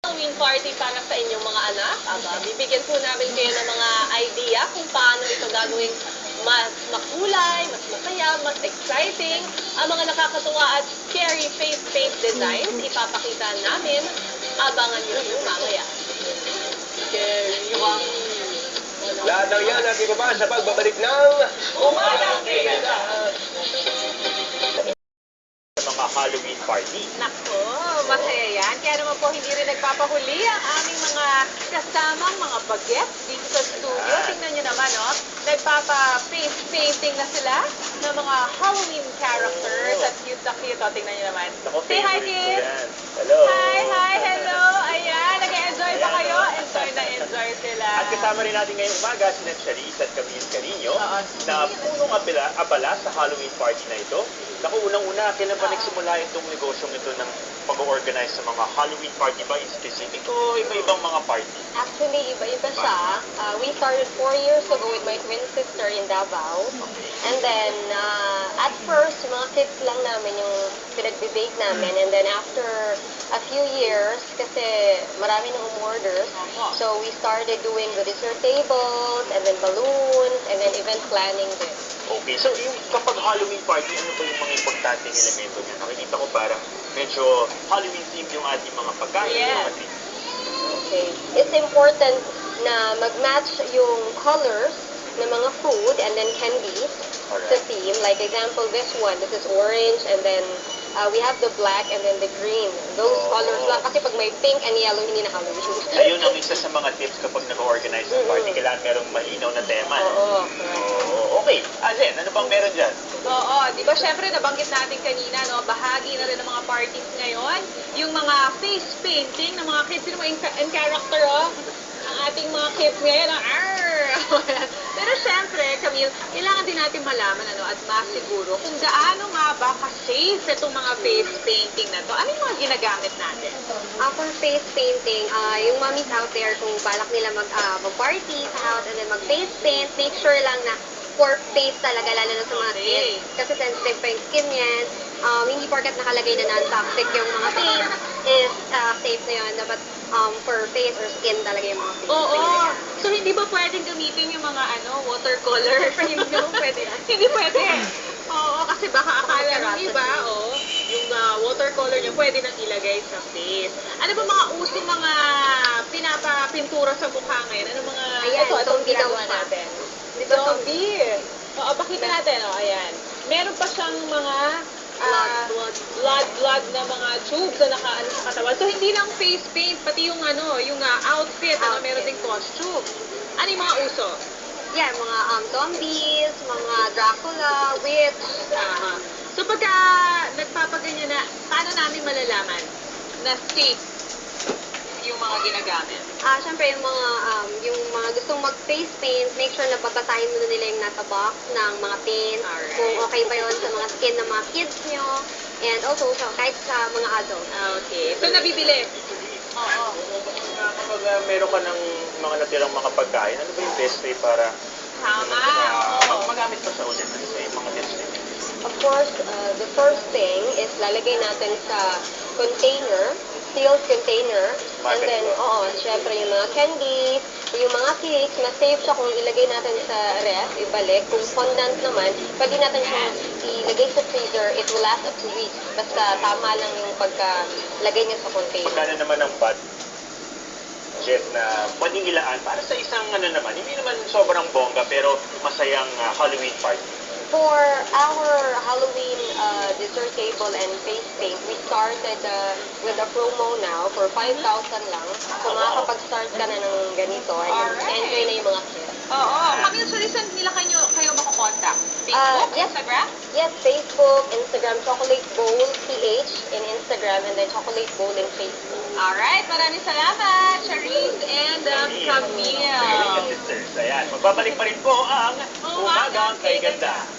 Halloween party para sa inyong mga anak. Bibigyan po namin kayo ng mga idea kung paano ito gagawing mas makulay, mas masaya, mas exciting. Ang mga nakakatuwa at scary face paint designs, ipapakita namin. Abangan nyo yung mamaya. Scary. Lahat ng yan ang ibaba sa pagbabalik ng Umagang Kay Ganda. Sa mga Halloween party. Nako, masaya yan. Kaya naman po hindi rin nagpapahuli ang aming mga kasamang mga bagets dito sa studio. Tingnan nyo naman, oh. Nagpapa-face painting na sila ng mga Halloween characters. At cute na cute, oh. Tingnan nyo naman. Ako, Say hi, favorite ko kids! yan. Hello! Hi, hello! Ayan, nag-enjoy ba kayo? Enjoy na enjoy sila. At kasama rin natin ngayong umaga si Charisse at Camille Carino Oo. na punong abala sa Halloween party na ito. Naku, unang-una, kailan pa nagsimula itong negosyong ito ng pag-organize sa mga Halloween party ba in specific o iba-ibang mga party? Actually, iba-iba siya. We started 4 years ago with my twin sister in Davao. And then, at first, mga kids lang namin yung pinag-bake namin. And then after a few years, kasi marami nang umorders, so we started doing the dessert tables, and then balloons, and then event planning din. Okay, so yung kapag Halloween party, ano ba yung mga importanteng elemento niya? Nakikita ko parang medyo Halloween themed yung ating mga pagkain, Yes. mga drinks. Okay. It's important na mag-match yung colors ng mga food and then candies sa Alright. theme. Like example, this one, this is orange, and then we have the black and then the green. Those colors lang. Kasi pag may pink and yellow, hindi na Halloween. Ayun ang isa sa mga tips kapag nag-organize ng party, kailangan merong malinaw na tema. Oo. Oo, okay. Jen, ano bang meron dyan? Oo, di ba syempre nabanggit natin kanina, no, bahagi na rin ng mga parties ngayon, yung mga face painting ng mga kids, yung mga in character, oh, ang ating mga kids ngayon, oh, arr! Pero syempre, Camille, kailangan din natin malaman, ano, at masiguro kung gaano nga ba ka-safe itong mga face painting na to. Ano yung mga ginagamit natin? For face painting, yung mommies out there, kung balak nila mag-party sa house and then mag-face paint, make sure lang na for face talaga, lalo na sa mga kids. Kasi sensitive pa yung skin yan. Hindi porkat nakalagay na non-toxic yung mga paint is safe na yun. Dapat for face or skin talaga yung mga face Oo. paint. So, hindi ba pwedeng gamitin yung mga, watercolor? Hindi ba pwede yan? Hindi pwede. Oo, kasi baka akala ng iba, yung watercolor niya pwede nang ilagay sa face. Ano ba mga usong mga pinapapintura sa mukha ngayon? Ano mga, Ayan, itong zombie daw ginagawa siya. natin? Di ba Zombie. Oo, pakita natin, ayan. Meron pa siyang mga blood na mga tubes na nakaano sa katawan. So, hindi lang face paint, pati yung yung outfit, meron ding costume. Ano yung mga uso? Yan, mga zombies, mga Dracula, witch. So, pagka nagpapaganyan na, paano namin malalaman na safe yung mga ginagamit? Siyempre, yung mga gustong mag-face paint, make sure na babasahin muna nila yung nasa box ng mga paint. Alright. Kung okay ba yun sa mga skin ng mga kids nyo. And also, kahit sa mga adults. Okay. So, nabibili? Oo. Kapag meron ka ng mga natirang mga pagkain, ano ba yung best way para Tama. magamit pa sa ulit? Ano ba yung mga tips nito? Of course, the first thing is lalagay natin sa container, sealed container. And then, syempre yung mga candies, yung mga cakes, mas safe siya kung ilagay natin sa ref, ibalik. Kung fondant naman, pwede natin siya ilagay sa freezer, it will last up to weeks. Basta tama lang yung pagkalagay niya sa container. Magkano naman ang budget na pwedeng ilaan para sa isang naman, hindi naman sobrang bongga pero masayang Halloween party. For our Halloween dessert table and face paint, we started with a promo now for 5,000 lang. So makakapag-start ka na ng ganito and Alright. enjoy na yung mga kids. Oo. Camille, so listen, nila kayo makokontak? Facebook, Yes. Instagram? Yes, Facebook, Instagram, Chocolate Bowl PH in Instagram, and then Chocolate Bowl in Facebook. Alright, maraming salamat, Charisse and Camille. Mga sisters, ayan. Magbabalik pa rin po ang Umagang Umagang Kay Kay Ganda. Ganda.